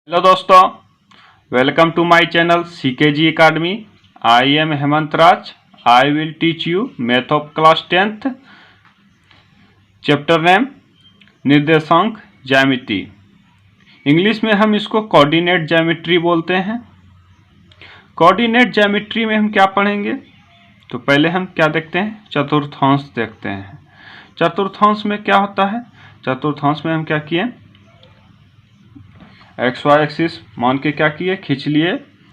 Hello दोस्तों, welcome to my channel CKG academy. I am Hemant Raj. I will teach you math of class 10th। Chapter name निर्देशांक ज्यामिति। English में हम इसको coordinate geometry बोलते हैं। कोऑर्डिनेट ज्यामिट्री में हम क्या पढ़ेंगे? तो पहले हम क्या देखते हैं? चतुर्थांश देखते हैं। चतुर्थांश में क्या होता है? चतुर्थांश में हम क्या किए? एक्स वाई एक्सिस मान के क्या किए? खींच लिए,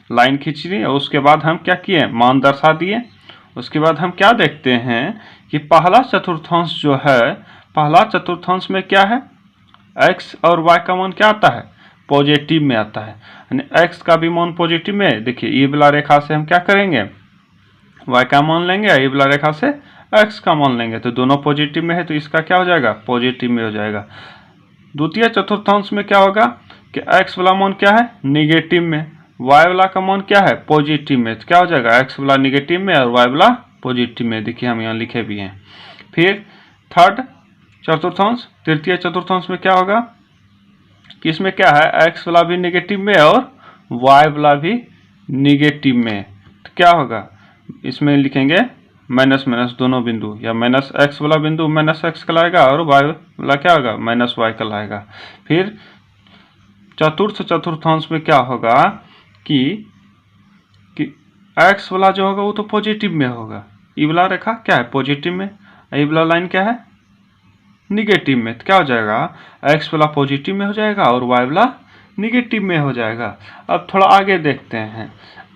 लाइन खींच ली और उसके बाद हम क्या किए? मान दर्शा दिए। उसके बाद हम क्या देखते हैं कि पहला चतुर्थांश जो है, पहला चतुर्थांश में क्या है? एक्स और वाई का मान क्या आता है? पॉजिटिव में आता है। यानी एक्स का भी मान पॉजिटिव में। देखिए, ये वाला रेखा से हम क्या करेंगे? वाई का मान लेंगे, ये वाला रेखा से एक्स का मान लेंगे। तो दोनों पॉजिटिव में है तो इसका क्या हो जाएगा? पॉजिटिव में हो जाएगा। द्वितीय चतुर्थांश में क्या होगा कि एक्स वाला मान क्या है? निगेटिव में। वाई वाला का मान क्या है? पॉजिटिव में। तो क्या हो जाएगा? एक्स वाला निगेटिव में और वाई वाला पॉजिटिव में। देखिए, हम यहाँ लिखे भी हैं। फिर थर्ड चतुर्थांश, तृतीय चतुर्थांश में क्या होगा कि इसमें क्या है? एक्स वाला भी निगेटिव में और वाई वाला भी निगेटिव में। तो क्या होगा? इसमें लिखेंगे माइनस माइनस दोनों बिंदु, या माइनस एक्स वाला बिंदु माइनस एक्स कहलाएगा और वाई वाला क्या होगा? माइनस वाई कहलाएगा। फिर चतुर्थ चतुर्थांश में क्या होगा कि एक्स वाला जो होगा वो तो पॉजिटिव में होगा। ये वाला रेखा क्या है? पॉजिटिव में। ये वाला लाइन क्या है? निगेटिव में। तो क्या हो जाएगा? एक्स वाला पॉजिटिव में हो जाएगा और वाई वाला निगेटिव में हो जाएगा। अब थोड़ा आगे देखते हैं।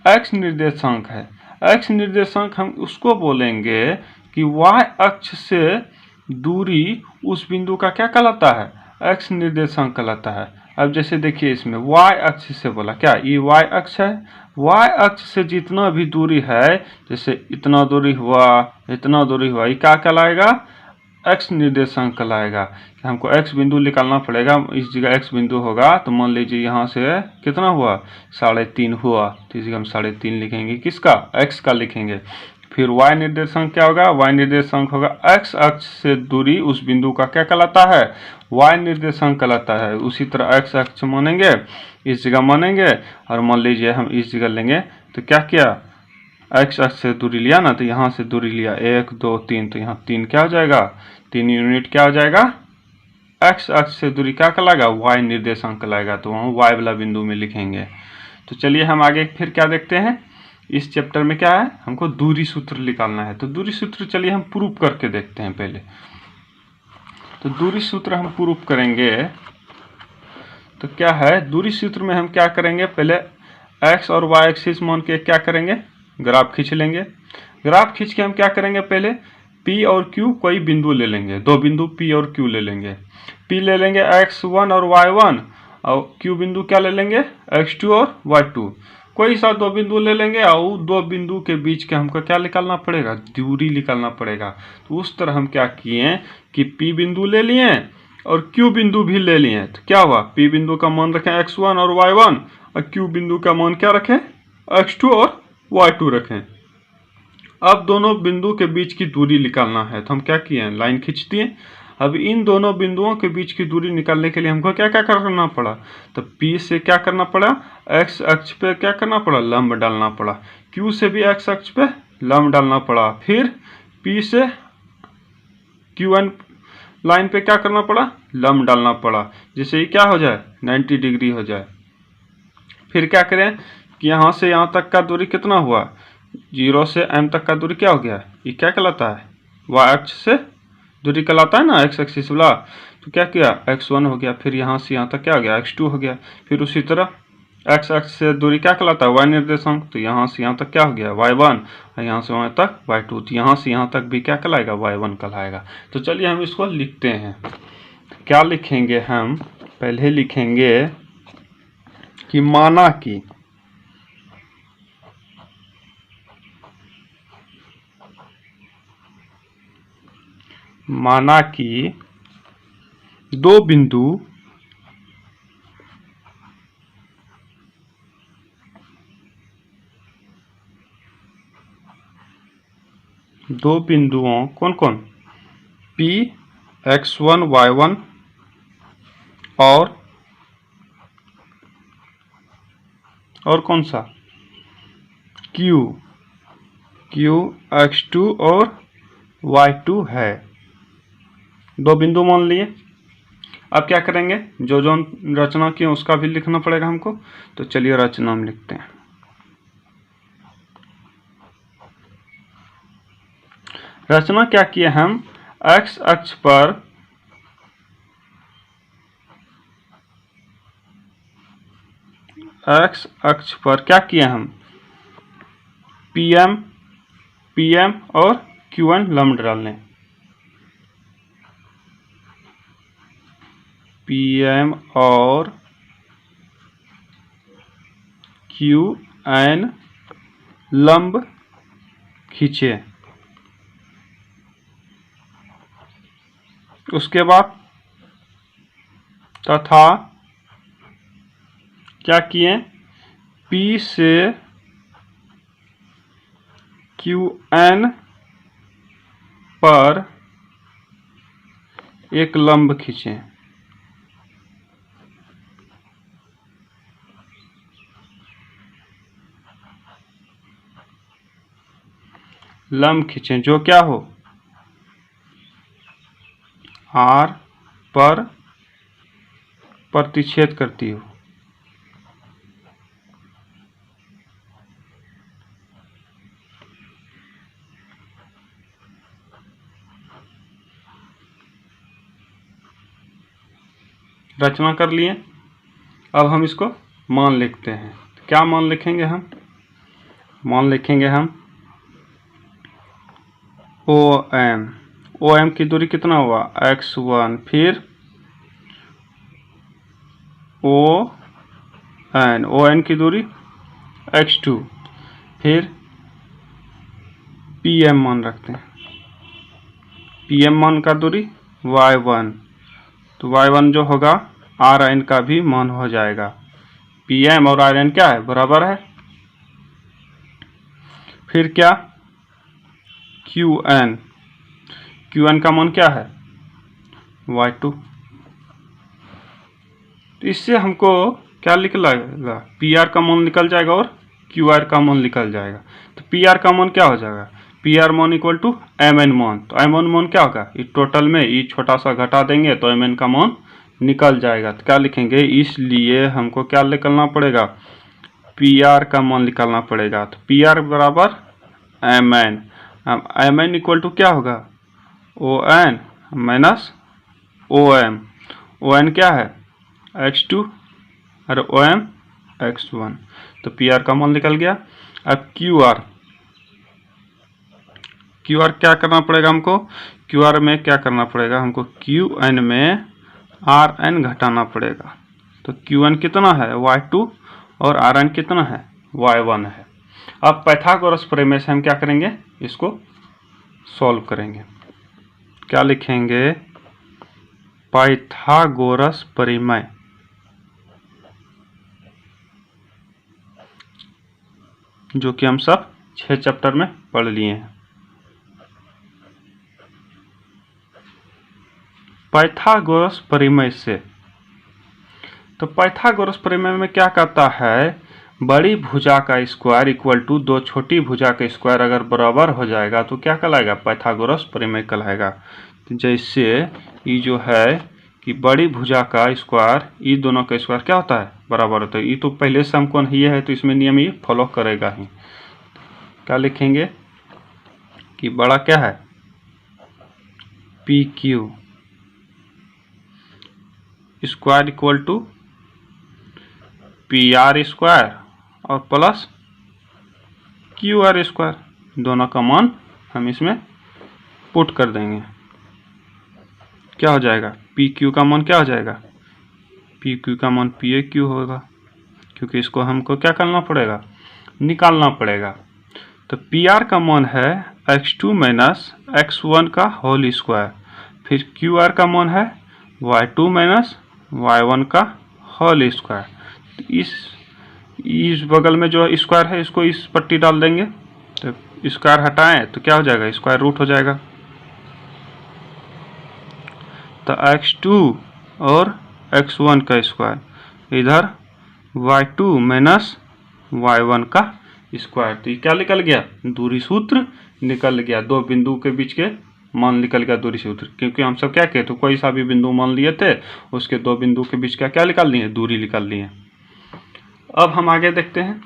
एक्स निर्देशांक है। एक्स निर्देशांक हम उसको बोलेंगे कि वाई अक्ष से दूरी उस बिंदु का क्या कहलाता है? एक्स निर्देशांक कहलाता है। अब जैसे देखिए, इसमें वाई अक्ष से बोला, क्या ये वाई अक्ष है? वाई अक्ष से जितना भी दूरी है, जैसे इतना दूरी हुआ, इतना दूरी हुआ, ये क्या कहलाएगा? एक्स निर्देशांक कहलाएगा। कि हमको एक्स बिंदु निकालना पड़ेगा। इस जगह एक्स बिंदु होगा तो मान लीजिए यहाँ से कितना हुआ? 3.5 हुआ। तो इस जगह हम 3.5 लिखेंगे। किसका? एक्स का लिखेंगे। फिर वाई निर्देशांक क्या होगा? वाई निर्देशांक होगा एक्स अक्ष से दूरी उस बिंदु का क्या कहलाता है? वाई निर्देशांक कहलाता है। उसी तरह एक्स अक्ष मानेंगे, इस जगह मानेंगे और मान लीजिए हम इस जगह लेंगे। तो क्या किया? एक्स अक्ष से दूरी लिया ना, तो यहाँ से दूरी लिया 1 2 3, तो यहाँ 3 क्या हो जाएगा? 3 यूनिट क्या हो जाएगा? एक्स अक्ष से दूरी क्या कहलाएगा? वाई निर्देशांक कहलाएगा। तो वहाँ वाई वाला बिंदु में लिखेंगे। तो चलिए हम आगे फिर क्या देखते हैं। इस चैप्टर में क्या है? हमको दूरी सूत्र निकालना है। तो दूरी सूत्र चलिए हम प्रूफ करके देखते हैं पहले। तो दूरी सूत्र हम प्रूफ करेंगे। तो क्या है दूरी सूत्र में? हम क्या करेंगे? पहले एक्स और वाई एक्सिस मान के क्या करेंगे? ग्राफ खींच लेंगे। ग्राफ खींच के हम क्या करेंगे? पहले पी और क्यू कोई बिंदु ले लेंगे। दो बिंदु पी और क्यू ले लेंगे। पी ले लेंगे x1 और y1 और क्यू बिंदु क्या ले लेंगे? x2 और y2। कोई सा दो बिंदु ले लेंगे और दो बिंदु के बीच के हमको क्या निकालना पड़ेगा? दूरी निकालना पड़ेगा। तो उस तरह हम क्या किए कि P बिंदु ले लिए और Q बिंदु भी ले लिए। तो क्या हुआ? P बिंदु का मान रखें x1 और y1 और Q बिंदु का मान क्या रखें? x2 और y2 रखें। अब दोनों बिंदु के बीच की दूरी निकालना है। तो हम क्या किए? लाइन खींच दिए। अब इन दोनों बिंदुओं के बीच की दूरी निकालने के लिए हमको क्या क्या करना पड़ा? तो P से क्या करना पड़ा? x अक्ष पे क्या करना पड़ा? लंब डालना पड़ा। Q से भी x अक्ष पे लंब डालना पड़ा। फिर P से Q1 लाइन पे क्या करना पड़ा? लंब डालना पड़ा, जिससे ये क्या हो जाए? 90 डिग्री हो जाए। फिर क्या करें कि यहाँ से यहाँ तक का दूरी कितना हुआ? 0 से m तक का दूरी क्या हो गया? ये क्या कहलाता है? y अक्ष से दूरी कहलाता है ना, x एक्सिस वाला। तो क्या किया? x1 हो गया। फिर यहाँ से यहाँ तक क्या हो गया? x2 हो गया। फिर उसी तरह x अक्ष से दूरी क्या कहलाता है? y निर्देशांक। तो यहाँ से यहाँ तक क्या हो गया? y1 और यहाँ से वहाँ तक y2। तो यहाँ से यहाँ तक भी क्या कहलाएगा? y1 कहलाएगा। तो चलिए हम इसको लिखते हैं। क्या लिखेंगे हम? पहले लिखेंगे कि माना कि दो बिंदुओं कौन कौन? P x1 y1 और और कौन सा Q x2 और y2 है। दो बिंदु मान लिए। अब क्या करेंगे, जो जो रचना की उसका भी लिखना पड़ेगा हमको। तो चलिए रचना में लिखते हैं। रचना क्या किए हम, x अक्ष पर क्या किए हम, PM और QN लंब डाल लें। PM और QN लंब खींचे। उसके बाद तथा क्या किए, P से QN पर एक लंब खींचे। लंब खींचे जो क्या हो, R पर प्रतिच्छेद करती हो। रचना कर लिए। अब हम इसको मान लिखते हैं। क्या मान लिखेंगे हम, मान लिखेंगे हम OM की दूरी कितना हुआ x1, फिर ON की दूरी x2, फिर PM मान रखते हैं। PM मान का दूरी y1, तो y1 जो होगा RN का भी मान हो जाएगा। PM और RN क्या है, बराबर है। फिर क्या, QN का मान क्या है y2। तो इससे हमको क्या निकलेगा, PR का मान निकल जाएगा और QR का मान निकल जाएगा। तो PR का मान क्या हो जाएगा, PR मान इक्वल टू MN मान। तो MN मान क्या होगा, इस टोटल में ये छोटा सा घटा देंगे तो MN का मान निकल जाएगा। तो क्या लिखेंगे, इसलिए हमको क्या निकलना पड़ेगा, PR का मान निकालना पड़ेगा। तो PR बराबर MN, MN इक्वल टू क्या होगा, ON माइनस OM। ON क्या है x2 और OM x1। तो PR का मान निकल गया। अब QR क्या करना पड़ेगा हमको, QR में क्या करना पड़ेगा हमको, QN में RN घटाना पड़ेगा। तो QN कितना है y2 और RN कितना है y1 है। अब पाइथागोरस प्रमेय से हम क्या करेंगे, इसको सॉल्व करेंगे। क्या लिखेंगे, पाइथागोरस प्रमेय, जो कि हम सब 6 चैप्टर में पढ़ लिए हैं। पाइथागोरस प्रमेय से, तो पाइथागोरस प्रमेय में क्या कहता है, बड़ी भुजा का स्क्वायर इक्वल टू दो छोटी भुजा का स्क्वायर अगर बराबर हो जाएगा तो क्या कहलाएगा, पाइथागोरस प्रमेय कहलाएगा। तो जैसे ये जो है कि बड़ी भुजा का स्क्वायर, ये दोनों का स्क्वायर क्या होता है, बराबर होता है। ये तो पहले से हमको ये है तो इसमें नियम ये फॉलो करेगा ही। क्या लिखेंगे कि बड़ा क्या है PQ square equal to PR square और प्लस QR स्क्वायर, दोनों का मान हम इसमें पुट कर देंगे। क्या हो जाएगा, PQ का मान क्या हो जाएगा, PQ का मान PAQ होगा, क्योंकि इसको हमको क्या करना पड़ेगा, निकालना पड़ेगा। तो PR का मान है x2 माइनस x1 का होल स्क्वायर, फिर QR का मान है y2 माइनस y1 का होल स्क्वायर। इस बगल में जो स्क्वायर है इसको इस पट्टी डाल देंगे, तो स्क्वायर हटाएं तो क्या हो जाएगा, स्क्वायर रूट हो जाएगा। तो x2 और x1 का स्क्वायर, इधर y2 माइनस y1 का स्क्वायर। तो ये क्या निकल गया, दूरी सूत्र निकल गया। दो बिंदु के बीच के मान निकल गया दूरी सूत्र, क्योंकि हम सब क्या कहते, कोई सा भी बिंदु मान लिए थे, उसके दो बिंदु के बीच का क्या निकाल लिए, दूरी निकाल लिए। अब हम आगे देखते हैं।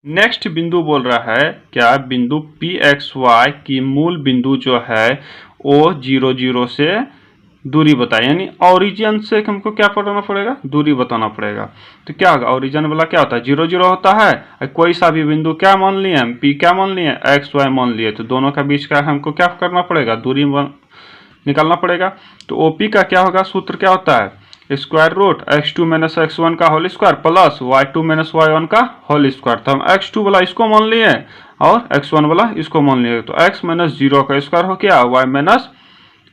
नेक्स्ट बिंदु बोल रहा है क्या, बिंदु पी एक्स वाई की मूल बिंदु जो है वो 0 0 से दूरी बताए, यानी ओरिजिन से हमको क्या बताना पड़ेगा, दूरी बताना पड़ेगा। तो क्या होगा, ओरिजिन वाला क्या होता है, 0 0 होता है। कोई सा भी बिंदु क्या मान लिए हम, पी क्या मान लिए, एक्स वाई मान लिए, तो दोनों के बीच का हमको क्या करना पड़ेगा, दूरी निकालना पड़ेगा। तो ओपी का क्या होगा, सूत्र क्या होता है, square root x2 minus x1 का whole square plus y2 minus y1 का होल स्क्वायर। तो हम x2 वाला इसको मान लिए और x1 वाला इसको मान लिए, तो x माइनस 0 का स्क्वायर हो गया, y माइनस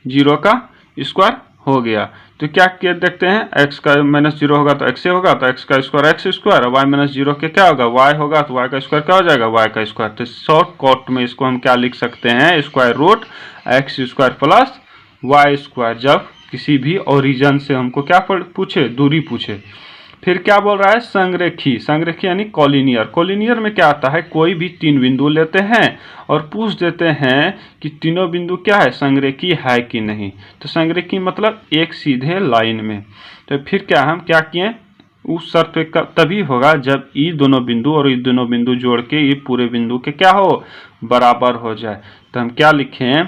0 का स्क्वायर हो गया। तो क्या किया देखते हैं, x का माइनस 0 होगा तो x से होगा, तो x का square x square, y minus 0 के क्या होगा, y होगा, तो y का स्क्वायर क्या हो जाएगा, y का स्क्वायर। तो शॉर्ट कट में इसको हम क्या लिख सकते हैं, square root x square plus y square, जब किसी भी ओरिजिन से हमको क्या पूछे, दूरी पूछे। फिर क्या बोल रहा है, संरेखी, संरेखी यानी कॉलिनियर। कॉलिनियर में क्या आता है, कोई भी तीन बिंदु लेते हैं और पूछ देते हैं कि तीनों बिंदु क्या है, संरेखी है कि नहीं। तो संरेखी मतलब एक सीधे लाइन में। तो फिर क्या हम क्या किए, उस शर्त पे तभी होगा जब ये दोनों बिंदु और ये दोनों बिंदु जोड़ के ये पूरे बिंदु के क्या हो, बराबर हो जाए। तो हम क्या लिखें,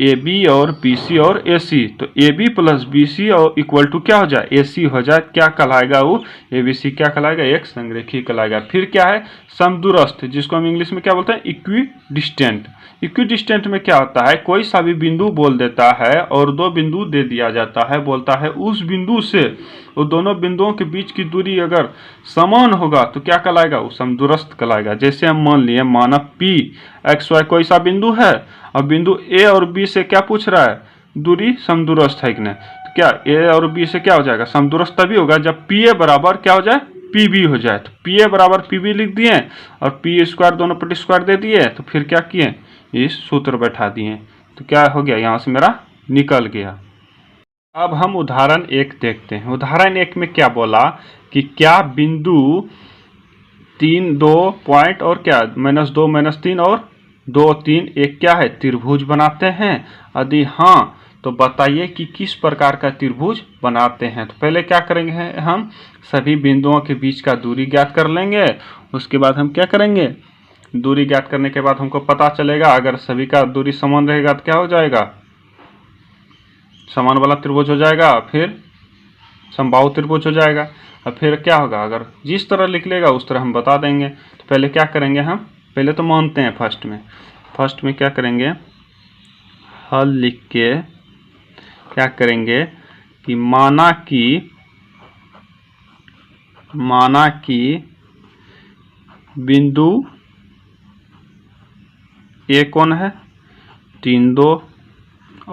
ए बी और बी सी और ए सी। तो A B plus B C और इक्वल टू क्या हो जाए, ए सी हो जाए। क्या कहलाएगा वो, ए बी सी क्या कहलाएगा, एक संरेखी कहलाएगा। फिर क्या है, समदूरस्थ, जिसको हम इंग्लिश में क्या बोलते हैं, इक्वी डिस्टेंट। इक्वी डिस्टेंट में क्या होता है, कोई सा भी बिंदु बोल देता है और दो बिंदु दे दिया जाता है, बोलता है उस बिंदु से वो दोनों बिंदुओं के बीच की दूरी अगर समान होगा तो क्या कहलाएगा, वो समदूरस्थ कहलाएगा। जैसे हम मान लिए, माना पी एक्स वाई कोई सा बिंदु है, अब बिंदु ए और बी से क्या पूछ रहा है, दूरी समदूरस्थ है कि नहीं। तो क्या ए और बी से क्या हो जाएगा, समदूरस्थ तभी होगा जब पी ए बराबर क्या हो जाए, पी बी हो जाए। तो पी ए बराबर पी बी लिख दिए और पी स्क्वायर दोनों पर स्क्वायर दे दिए, तो फिर क्या किए, इस सूत्र बैठा दिए। तो क्या हो गया, यहाँ से मेरा निकल गया। अब हम उदाहरण 1 देखते हैं। उदाहरण 1 में क्या बोला कि क्या बिंदु 3 2 पॉइंट और क्या -2 -3 और 2 3 एक क्या है, त्रिभुज बनाते हैं। यदि हाँ तो बताइए कि किस प्रकार का त्रिभुज बनाते हैं। तो पहले क्या करेंगे, हम सभी बिंदुओं के बीच का दूरी ज्ञात कर लेंगे। उसके बाद हम क्या करेंगे, दूरी ज्ञात करने के बाद हमको पता चलेगा अगर सभी का दूरी समान रहेगा तो क्या हो जाएगा, समान वाला त्रिभुज हो जाएगा, फिर समबाहु त्रिभुज हो जाएगा। और फिर क्या होगा, अगर जिस तरह लिख लेगा उस तरह हम बता देंगे। तो पहले क्या करेंगे, हम पहले तो मानते हैं फर्स्ट में क्या करेंगे, हल लिख के क्या करेंगे कि माना कि बिंदु ए कौन है, 3 2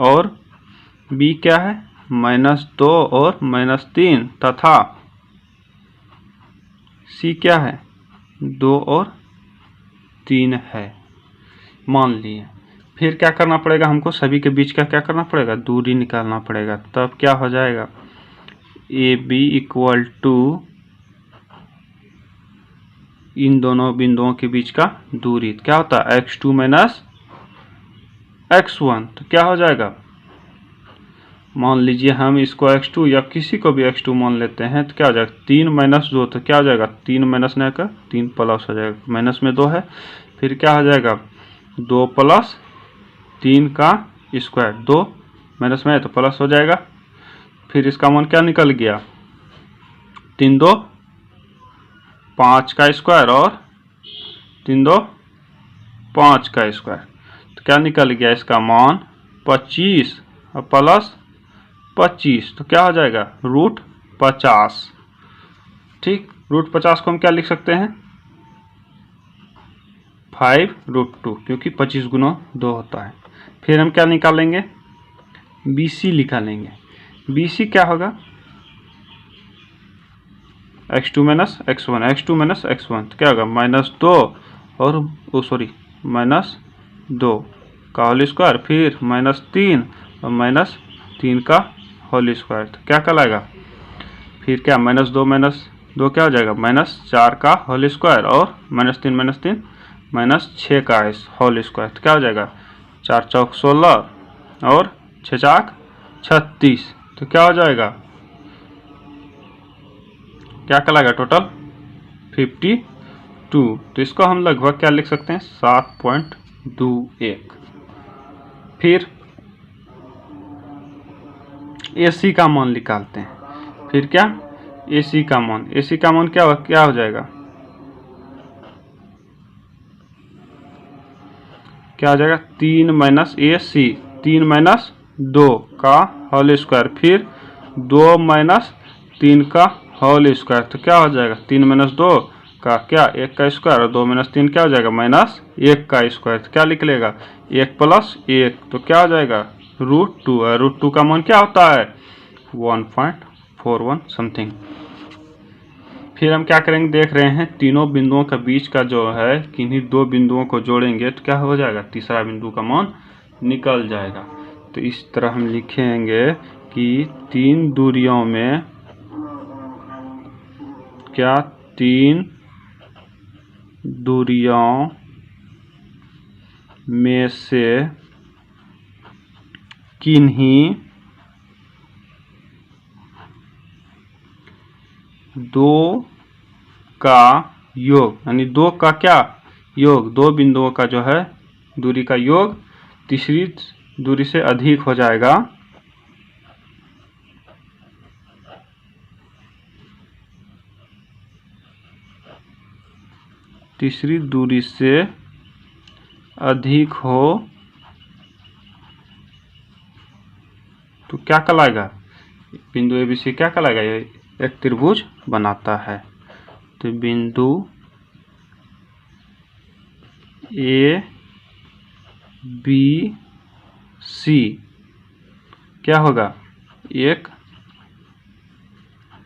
और बी क्या है, -2 और -3 तथा सी क्या है, 2 और 3 है, मान लिए। फिर क्या करना पड़ेगा, हमको सभी के बीच का क्या करना पड़ेगा, दूरी निकालना पड़ेगा। तब क्या हो जाएगा, ए बी इक्वल टू इन दोनों बिंदुओं के बीच का दूरी क्या होता है, x2 माइनस x1। तो क्या हो जाएगा, मान लीजिए हम इसको x2 या किसी को भी x2 मान लेते हैं, तो क्या हो जाएगा, 3 - 2, तो क्या हो जाएगा, 3 माइनस नहीं का 3 प्लस हो जाएगा, माइनस में 2 है। फिर क्या हो जाएगा, 2 + 3 का स्क्वायर, 2 माइनस में है तो प्लस हो जाएगा। फिर इसका मान क्या निकल गया, 3 2 5 का स्क्वायर और 3 2 5 का स्क्वायर। तो क्या निकल गया, इसका मान 25 और प्लस 25, तो क्या हो जाएगा, √50। ठीक, √50 को हम क्या लिख सकते हैं, 5√2, क्योंकि 25 × 2 होता है। फिर हम क्या निकालेंगे, BC निकालेंगे। BC क्या होगा, x2 minus x1, x2 minus x1, तो क्या होगा, -2 और -2 का होल स्क्वायर, फिर -3 और -3 का होल स्क्वायर। तो क्या कहलाएगा, फिर क्या, -2 - 2 क्या हो जाएगा -4 का होल स्क्वायर और -3 -6 का होल स्क्वायर, तो क्या हो जाएगा 4 चौक 16 और 6 चाक 36, तो क्या हो जाएगा, क्या कहलाएगा टोटल 52। तो इसको हम लगभग क्या लिख सकते हैं 7.21। फिर AC का मान निकालते हैं। फिर क्या AC का मान क्या हो जाएगा, क्या हो जाएगा 3 - AC 3 - 2 का होल स्क्वायर, फिर 2 - 3 का होल स्क्वायर, तो क्या हो जाएगा 3 - 2 का क्या 1 का स्क्वायर और 2 - 3 क्या हो जाएगा -1 का स्क्वायर, तो क्या निकलेगा 1 + 1, तो क्या हो जाएगा √2। √2 का मान क्या होता है 1.41 समथिंग। फिर हम क्या करेंगे, देख रहे हैं तीनों बिंदुओं का बीच का जो है किन्हीं 2 बिंदुओं को जोड़ेंगे तो क्या हो जाएगा तीसरा बिंदु का मान निकल जाएगा। तो इस तरह हम लिखेंगे कि 3 दूरियों में क्या 3 दूरियों में से किन्हीं 2 का योग, यानी 2 का क्या योग, 2 बिंदुओं का जो है दूरी का योग तीसरी दूरी से अधिक हो जाएगा, तीसरी दूरी से अधिक हो तो क्या कहलाएगा बिंदु ABC क्या कहलाएगा, ये एक त्रिभुज बनाता है। तो बिंदु ABC क्या होगा एक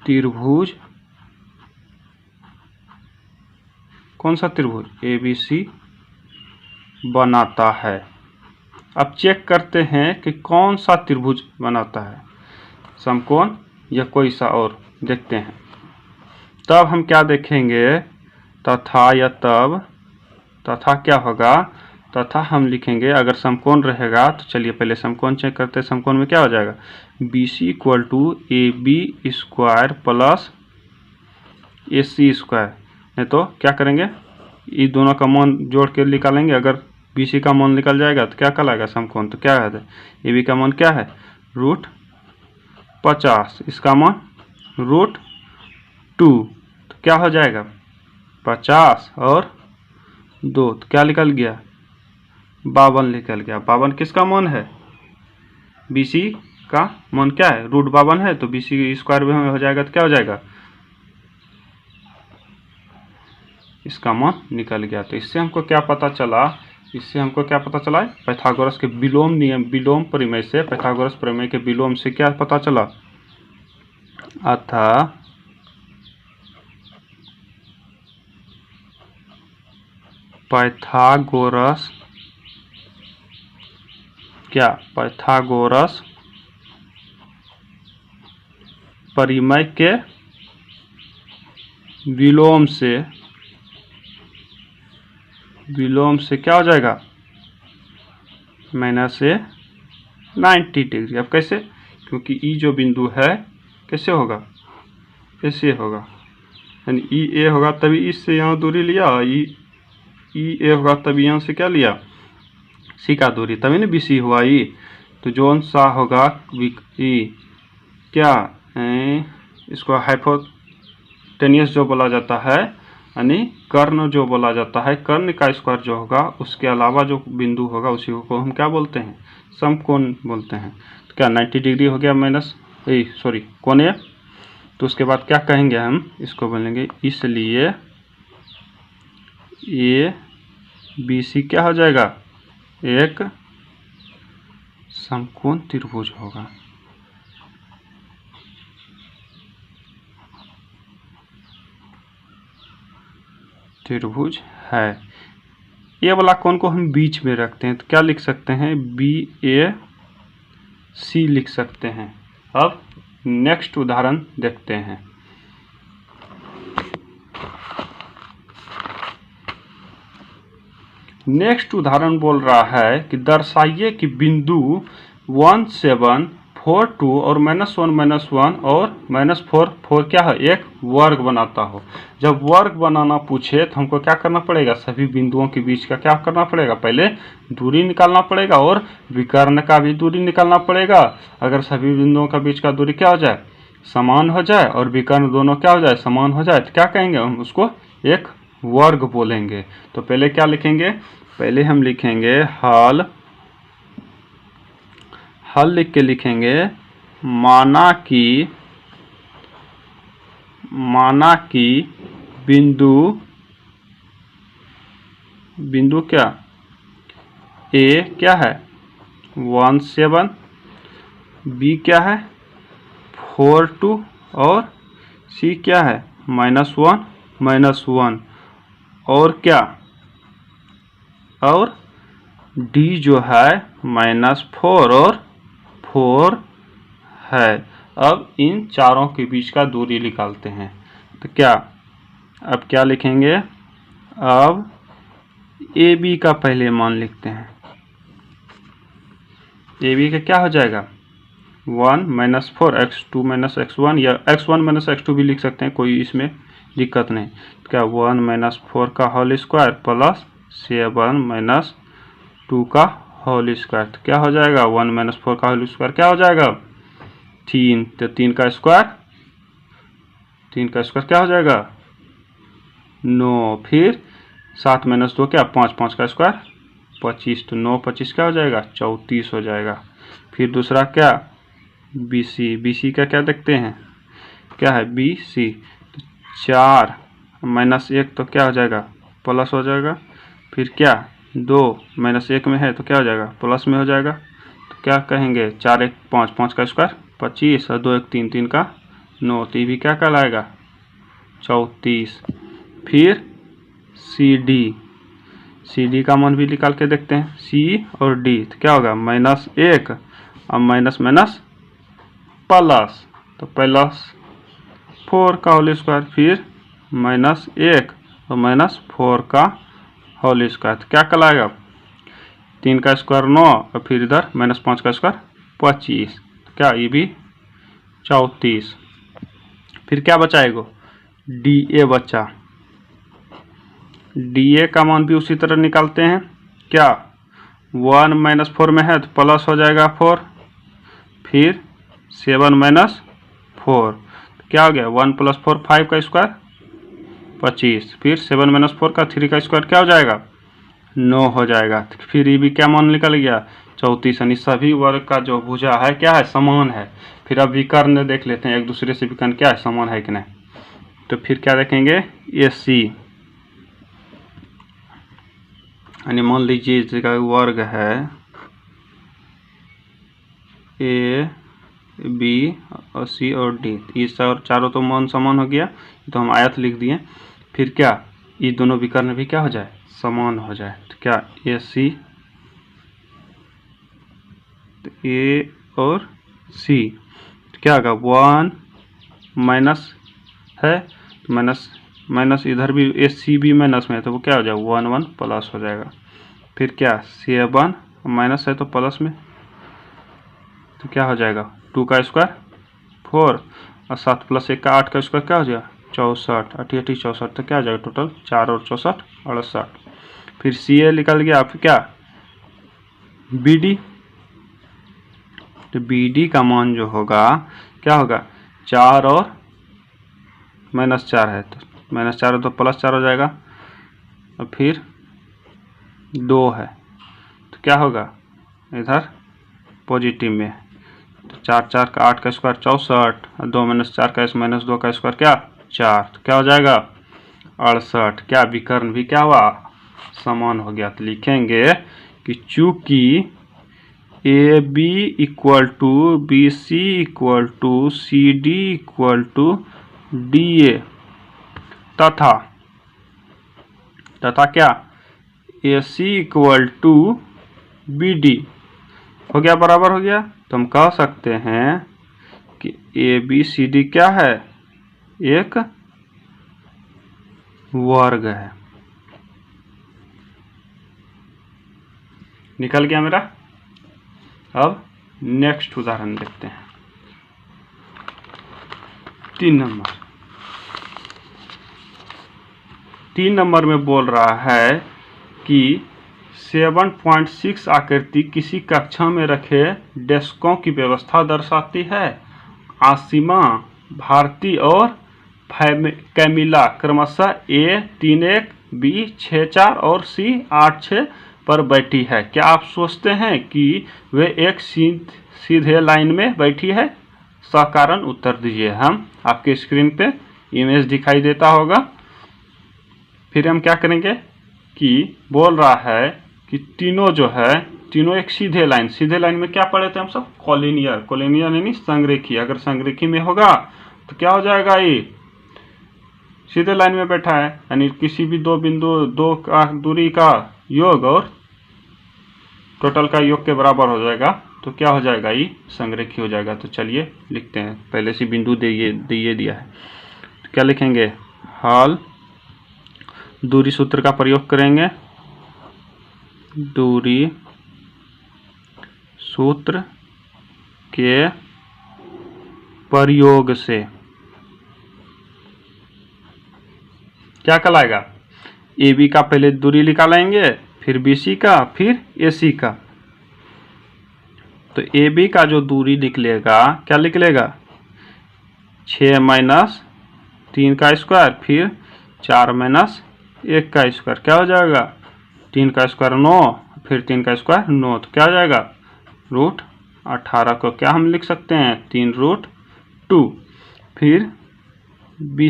त्रिभुज, कौन सा त्रिभुज ABC बनाता है। अब चेक करते हैं कि कौन सा त्रिभुज बनाता है, समकोण या कोई सा और, देखते हैं। तब हम क्या देखेंगे तथा या तब, तथा क्या होगा, तथा हम लिखेंगे अगर समकोण रहेगा तो चलिए पहले समकोण चेक करते हैं। समकोण में क्या हो जाएगा BC = AB² + AC², नहीं तो क्या करेंगे ये दोनों का मान जोड़ के निकालेंगे। अगर BC का मान निकल जाएगा तो क्या कहलाएगा समकोण, तो क्या है AB का मान क्या है √50, इसका मान √2, तो क्या हो जाएगा 50 और 2, तो क्या निकल गया 52 निकल गया। 52 किसका मान है BC का मान क्या है √52 है, तो BC² में हो जाएगा तो क्या हो जाएगा इसका मान निकल गया। तो इससे हमको क्या पता चला, पाइथागोरस के विलोम नियम, विलोम प्रमेय से, पाइथागोरस प्रमेय के विलोम से क्या पता चला, अतः पाइथागोरस प्रमेय के विलोम से क्या हो जाएगा -90 डिग्री। अब कैसे, क्योंकि ई जो बिंदु है कैसे होगा, ऐसे होगा, यानी EA होगा तभी इससे यहाँ दूरी लिया, EA होगा तभी यहाँ से क्या लिया C का दूरी, तभी ना BC हुआ E। तो जोन सा होगा E क्या इसको हाइपोटेनियस जो बोला जाता है, यानी कर्ण जो बोला जाता है, कर्ण का स्क्वायर जो होगा उसके अलावा जो बिंदु होगा उसी को हम क्या बोलते हैं समकोण बोलते हैं। तो क्या 90 डिग्री हो गया कोणीय। तो उसके बाद क्या कहेंगे हम, इसको बोलेंगे इसलिए ABC क्या हो जाएगा एक समकोण त्रिभुज होगा। त्रिभुज है। ये वाला कोण को हम बीच में रखते हैं तो क्या लिख सकते हैं BAC लिख सकते हैं। अब नेक्स्ट उदाहरण देखते हैं। नेक्स्ट उदाहरण बोल रहा है कि दर्शाइए कि बिंदु 1 7 4 2 और -1 -1 और -4 4 क्या है, एक वर्ग बनाता हो। जब वर्ग बनाना पूछे तो हमको क्या करना पड़ेगा, सभी बिंदुओं के बीच का क्या करना पड़ेगा, पहले दूरी निकालना पड़ेगा और विकर्ण का भी दूरी निकालना पड़ेगा। अगर सभी बिंदुओं का बीच का दूरी क्या हो जाए, समान हो जाए और विकर्ण दोनों क्या हो जाए, समान हो जाए, तो क्या कहेंगे हम उसको, एक वर्ग बोलेंगे। तो पहले क्या लिखेंगे, पहले हम लिखेंगे हल लिख के लिखेंगे माना कि बिंदु क्या, ए क्या है 1 7, बी क्या है 4 2 और सी क्या है -1 -1 और क्या, और डी जो है -4 और 4 है। अब इन चारों के बीच का दूरी निकालते हैं। तो क्या, अब क्या लिखेंगे, अब ए बी का पहले मान लिखते हैं। ए बी का क्या हो जाएगा 1 -4 x2 -x1 या x1 -x2 भी लिख सकते हैं, कोई इसमें दिक्कत नहीं। तो क्या 1 -4 का होल स्क्वायर प्लस 7 -2 का होल स्क्वायर, तो क्या हो जाएगा 1 -4 का होल स्क्वायर क्या हो जाएगा 3, तो 3 का स्क्वायर क्या हो जाएगा 9, फिर 7 -2 क्या 5, 5 का स्क्वायर 25, तो 9 25 क्या हो जाएगा 34 हो जाएगा। फिर दूसरा क्या BC का क्या देखते हैं, क्या है BC, तो 4 -1 तो क्या हो जाएगा प्लस हो जाएगा। फिर क्या 2 -1 में है तो क्या हो जाएगा प्लस में हो जाएगा। तो क्या कहेंगे 4 1 5, 5 का स्क्वायर 25 और 2 1 3, 3 का 9, तो ये भी क्या कहलाएगा 34। फिर CD का मान भी निकाल के देखते हैं, C और D, तो क्या होगा -1 और माइनस प्लस, तो +4 का होल स्क्वायर, फिर -1 और -4 का होल स्क्वायर, तो क्या कहलाएगा 3 का स्क्वायर 9 और फिर इधर -5 का स्क्वायर 25, तो क्या ये भी 34। फिर क्या बचाएगा DA बचा, DA का मान भी उसी तरह निकालते हैं। क्या 1 -4 में है तो प्लस हो जाएगा 4, फिर 7 -4, तो क्या हो गया 1 + 4 5 का स्क्वायर 25, फिर 7 -4 का 3 का स्क्वायर क्या हो जाएगा 9 हो जाएगा। फिर ये भी क्या मान निकल गया 34, यानी सभी वर्ग का जो भुजा है क्या है समान है। फिर अब विकर्ण देख लेते हैं, एक दूसरे से विकर्ण क्या है समान है कि नहीं। तो फिर क्या देखेंगे AC, यानी मान लीजिए इसका वर्ग है A B और C और D, इस चारों तो मान समान हो गया, तो हम आयत लिख दिए। फिर क्या ये दोनों विकर्ण भी क्या हो जाए समान हो जाए, तो क्या AC, तो A और C, तो क्या होगा 1 माइनस है तो माइनस इधर भी AC भी माइनस में है तो वो क्या हो जाएगा 1 1 प्लस हो जाएगा। फिर क्या 7 माइनस है तो प्लस में, तो क्या हो जाएगा 2 का स्क्वायर 4 और 7 + 1 का 8 का स्क्वायर क्या हो जाएगा 64, 8 8 64, तो क्या हो जाएगा टोटल 4 और 64 68। फिर CA निकल गया, फिर क्या BD, तो BD का मान जो होगा क्या होगा 4 और -4 है तो -4 है तो +4 हो जाएगा, और फिर 2 है तो क्या होगा इधर पॉजिटिव में, तो 4 4 का 8 का स्क्वायर 64 और 2 -4 का -2 का स्क्वायर क्या 4, तो क्या हो जाएगा 68। क्या विकर्ण भी क्या हुआ समान हो गया। तो लिखेंगे कि चूंकि AB = BC = CD = DA तथा क्या AC = BD हो गया, बराबर हो गया। तो हम कह सकते हैं कि ABCD क्या है एक वर्ग है। निकल गया मेरा। अब नेक्स्ट उदाहरण देखते हैं। 3 नंबर में बोल रहा है कि 7.6 आकृति किसी कक्षा में रखे डेस्कों की व्यवस्था दर्शाती है। आसिमा, भारती और कैमिला क्रमशः A 3-1, B 6-4 और C 8-6 पर बैठी है। क्या आप सोचते हैं कि वे एक सीधे लाइन में बैठी है? सकारण उत्तर दीजिए। हम आपके स्क्रीन पे इमेज दिखाई देता होगा। फिर हम क्या करेंगे कि बोल रहा है कि तीनों जो है, तीनों एक सीधे लाइन में क्या पढ़े थे हम सब? कोलिनियर यानी संरेखी। अगर संरेखी में होगा तो क्या हो जाएगा? ये सीधे लाइन में बैठा है, यानी किसी भी दो बिंदु, दो का दूरी का योग और टोटल का योग के बराबर हो जाएगा। तो क्या हो जाएगा? ये संरेखी हो जाएगा। तो चलिए लिखते हैं। पहले से बिंदु दिए दिया है, तो क्या लिखेंगे? हल दूरी सूत्र का प्रयोग करेंगे। दूरी सूत्र के प्रयोग से क्या कहलाएगा? ए बी का पहले दूरी निकालेंगे, फिर बी सी का, फिर ए सी का। तो ए बी का जो दूरी निकलेगा, क्या निकलेगा? 6 - 3 का स्क्वायर, फिर 4 - 1 का स्क्वायर। क्या हो जाएगा? 3 का स्क्वायर 9, फिर 3 का स्क्वायर 9। तो क्या हो जाएगा? √18 को क्या हम लिख सकते हैं? 3√2। फिर बी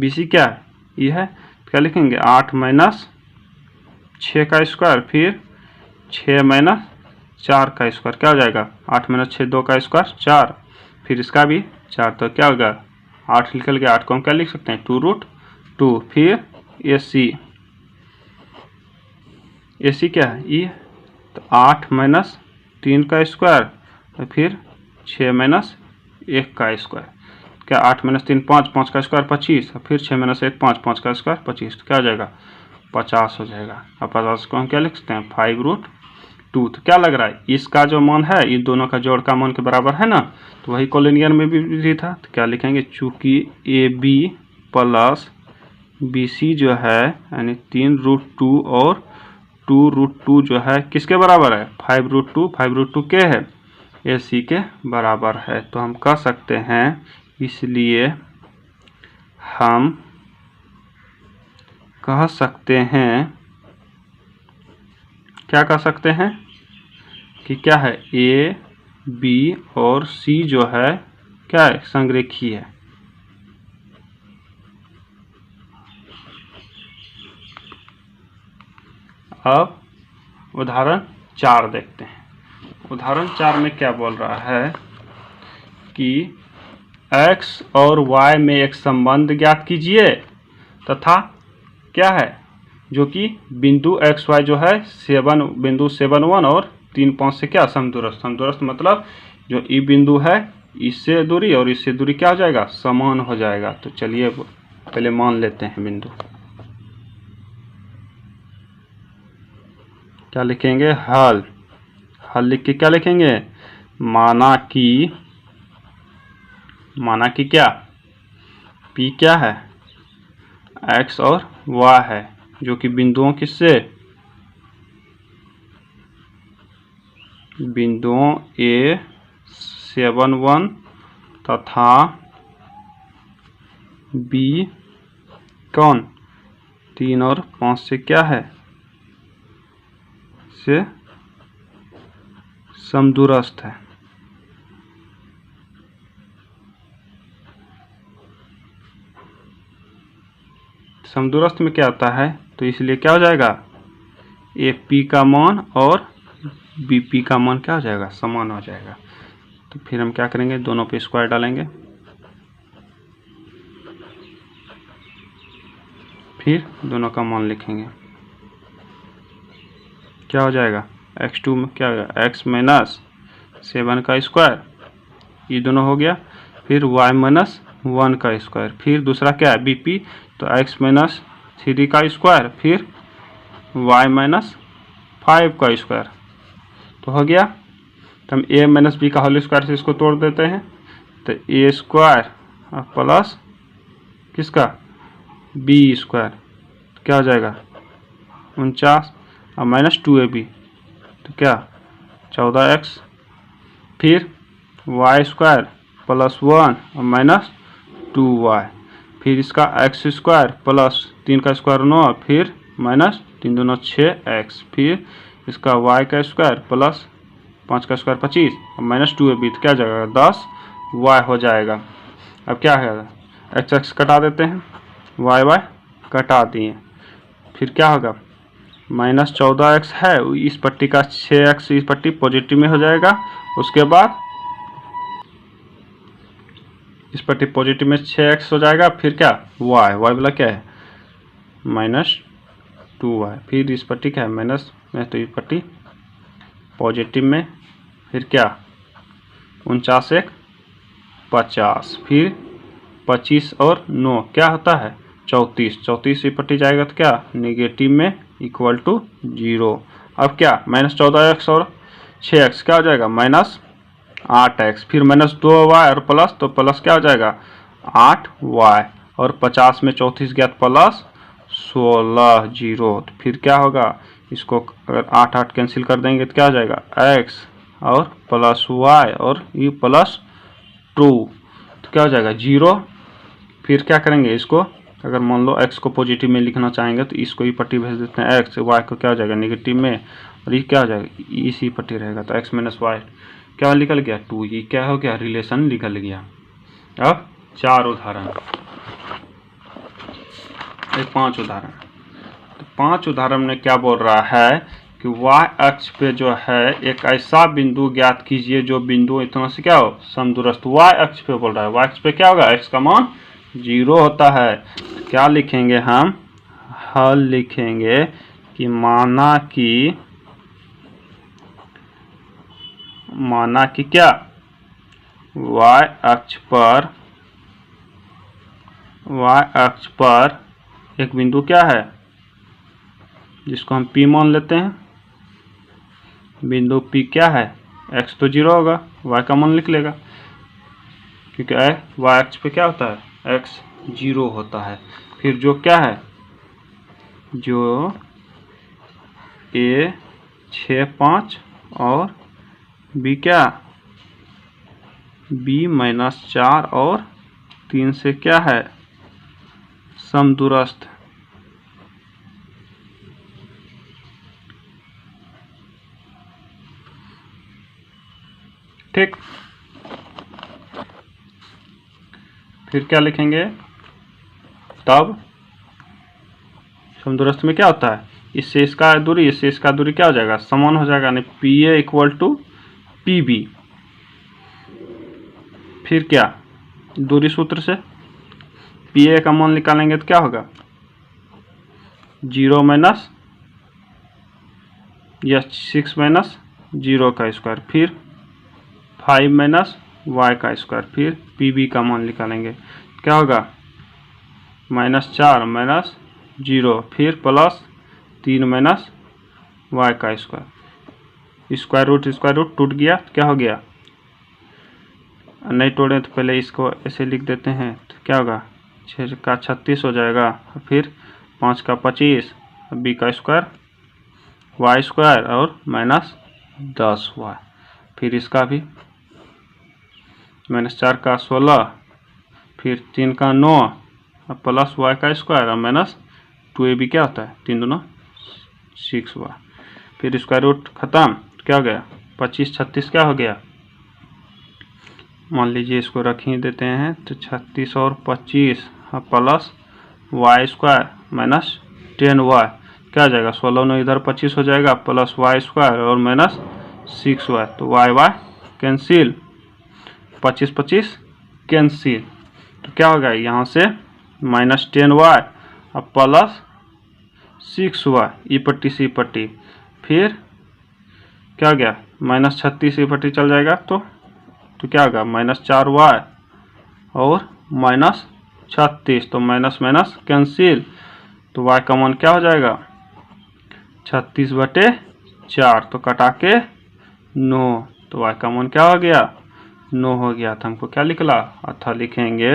सी क्या है? ये है। क्या लिखेंगे? 8 - 6 का स्क्वायर, फिर 6 - 4 का स्क्वायर। क्या हो जाएगा? 8 - 6 2 का स्क्वायर 4, फिर इसका भी 4। तो क्या होगा? 8 निकल गया। 8 को हम क्या लिख सकते हैं? 2√2। फिर ए सी क्या है? ये। तो 8 - 3 का स्क्वायर, तो फिर 6 - 1 का स्क्वायर। क्या? 8 - 3 5, 5 का स्क्वायर 25, फिर 6 - 1 5, 5 का स्क्वायर 25। तो क्या हो जाएगा? 50 हो जाएगा। अब 50 को हम क्या लिख सकते हैं? 5√2। तो क्या लग रहा है? इसका जो मान है, इन दोनों का जोड़ का मान के बराबर है ना। तो वही कोलिनियर में भी था। तो क्या लिखेंगे? चूंकि A B plus B C जो है, यानी 3√2 और 2√2 जो है किसके बराबर है? 5√2। 5√2 के है? ए सी के बराबर है। तो हम कह सकते हैं, इसलिए हम कह सकते हैं, क्या कह सकते हैं कि क्या है? ए बी और सी जो है क्या है? संरेखी है। अब उदाहरण 4 देखते हैं। उदाहरण 4 में क्या बोल रहा है कि x और y में एक संबंध ज्ञात कीजिए तथा क्या है? जो कि बिंदु एक्स वाई जो है बिंदु 7-1 और 3-5 से क्या? समदूरस्थ। समदूरस्थ मतलब जो ई बिंदु है, इससे दूरी और इससे दूरी क्या हो जाएगा? समान हो जाएगा। तो चलिए पहले मान लेते हैं बिंदु। क्या लिखेंगे? हल लिख के क्या लिखेंगे? माना कि क्या? P क्या है? x और y है, जो कि बिंदुओं किससे? बिंदुओं A 7-1 तथा B कौन? 3 और 5 से क्या है? से समदूरस्थ है। समदूरस्थ में क्या आता है? तो इसलिए क्या हो जाएगा? ए पी का मान और बी पी का मान क्या हो जाएगा? समान हो जाएगा। तो फिर हम क्या करेंगे? दोनों पे स्क्वायर डालेंगे, फिर दोनों का मान लिखेंगे। क्या हो जाएगा? x2 में क्या होगा? x - 7 का स्क्वायर, ये दोनों हो गया। फिर y - 1 का स्क्वायर, फिर दूसरा क्या है? bp। तो x - 3 का स्क्वायर, फिर वाई माइनस 5 का स्क्वायर। तो हो गया। तो हम ए माइनस बी का होल स्क्वायर से इसको तोड़ देते हैं, तो ए स्क्वायर प्लस किसका बी स्क्वायर, तो क्या हो जाएगा 49 और माइनस 2ab, तो क्या 14x, फिर वाई स्क्वायर प्लस 1 और माइनस 2y, फिर इसका एक्स स्क्वायर प्लस 3 का स्क्वायर 9, फिर माइनस 3 दूना 6x, फिर इसका y का स्क्वायर प्लस 5 का स्क्वायर 25 और माइनस 2ab, तो क्या हो जाएगा 10y हो जाएगा। अब क्या है, एक्स एक्स कटा देते हैं, वाई वाई कटा दिए, फिर क्या होगा माइनस 14x है, इस पट्टी का 6x इस पट्टी पॉजिटिव में हो जाएगा, उसके बाद इस पट्टी पॉजिटिव में 6x हो जाएगा, फिर क्या y वाला क्या है माइनस 2y, फिर इस पट्टी क्या है माइनस में, तो इस पट्टी पॉजिटिव में, फिर क्या 49 एक 50, फिर 25 और 9 क्या होता है 34, 34 इस पट्टी जाएगा तो क्या निगेटिव में इक्वल टू 0। अब क्या माइनस 14x और 6x क्या हो जाएगा माइनस 8x, फिर माइनस 2y और प्लस, तो प्लस क्या हो जाएगा 8y, और 50 में 34 गया तो प्लस 16 0, तो फिर क्या होगा इसको अगर 8 8 कैंसिल कर देंगे तो क्या हो जाएगा x और प्लस y और ये प्लस 2, तो क्या हो जाएगा 0। फिर क्या करेंगे इसको, अगर मान लो x को पॉजिटिव में लिखना चाहेंगे तो इसको ही पट्टी भेज देते हैं x, y को क्या हो जाएगा नेगेटिव में, और ये क्या हो जाएगा इसी पट्टी रहेगा, तो x माइनस वाई क्या निकल गया 2, ये क्या हो गया रिलेशन निकल गया। अब 4 उदाहरण, 5 उदाहरण, तो 5 उदाहरण में क्या बोल रहा है कि y अक्ष पे जो है एक ऐसा बिंदु ज्ञात कीजिए जो बिंदु इतना से क्या हो समदूरस्थ, y अक्ष पे बोल रहा है, y अक्ष पे क्या होगा x का मान 0 होता है, तो क्या लिखेंगे हम हल लिखेंगे कि माना कि क्या y अक्ष पर एक बिंदु क्या है जिसको हम P मान लेते हैं, बिंदु P क्या है x तो 0 होगा, y का मान लिख लेगा क्योंकि y अक्ष पे क्या होता है x 0 होता है। फिर जो क्या है जो A 6 5 और B क्या B माइनस 4 और 3 से क्या है समदूरस्थ, ठीक। फिर क्या लिखेंगे, तब समदूरस्थ में क्या होता है इससे इसका दूरी इससे इसका दूरी क्या हो जाएगा समान हो जाएगा, यानी PA इक्वल टू PB। फिर क्या दूरी सूत्र से PA का मान निकालेंगे तो क्या होगा 0 माइनस या 6 माइनस 0 का स्क्वायर, फिर 5 माइनस y का स्क्वायर, फिर PB का मान निकालेंगे क्या होगा माइनस 4 माइनस 0, फिर प्लस 3 माइनस y का स्क्वायर, स्क्वायर रूट टूट गया तो क्या हो गया, नहीं तोड़े तो पहले इसको ऐसे लिख देते हैं, तो क्या होगा 6 का 36 हो जाएगा, फिर 5 का 25, b का स्क्वायर y स्क्वायर और माइनस 10y, फिर इसका भी माइनस 4 का 16, फिर 3 का 9 प्लस y का स्क्वायर और माइनस 2ab क्या होता है 3 दूना 6y, फिर स्क्वायर रूट खत्म, क्या हो गया 25 36 क्या हो गया, मान लीजिए इसको रख ही देते हैं, तो 36 और 25 plus y square minus 10y क्या हो जाएगा 16 9 इधर 25 हो जाएगा, प्लस y स्क्वायर और माइनस 6y, तो y कैंसिल, 25 25 कैंसिल, तो क्या होगा यहाँ से माइनस 10y और प्लस 6y ई पट्टी से पट्टी, फिर क्या हो गया माइनस 36 ई पट्टी चल जाएगा, तो क्या होगा माइनस 4y और माइनस 36, तो माइनस माइनस कैंसिल, तो y का मान क्या हो जाएगा 36/4 तो कटा के 9, तो y का मान क्या हो गया 9 हो गया। तो हमको क्या लिखला अतः लिखेंगे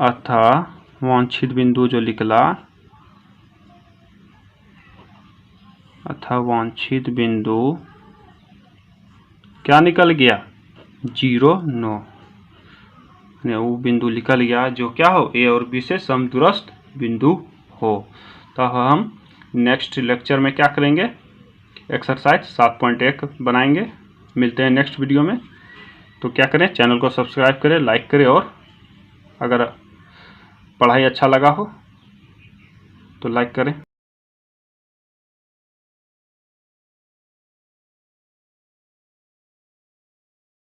अतः वांछित बिंदु जो निकला अतः वांछित बिंदु क्या निकल गया 0 9, वो बिंदु निकल गया जो क्या हो a और b से समदूरस्थ बिंदु हो। तो हम नेक्स्ट लेक्चर में क्या करेंगे एक्सरसाइज 7.1 बनाएंगे। मिलते हैं नेक्स्ट वीडियो में। तो क्या करें चैनल को सब्सक्राइब करें, लाइक करें और अगर पढ़ाई अच्छा लगा हो तो लाइक करें।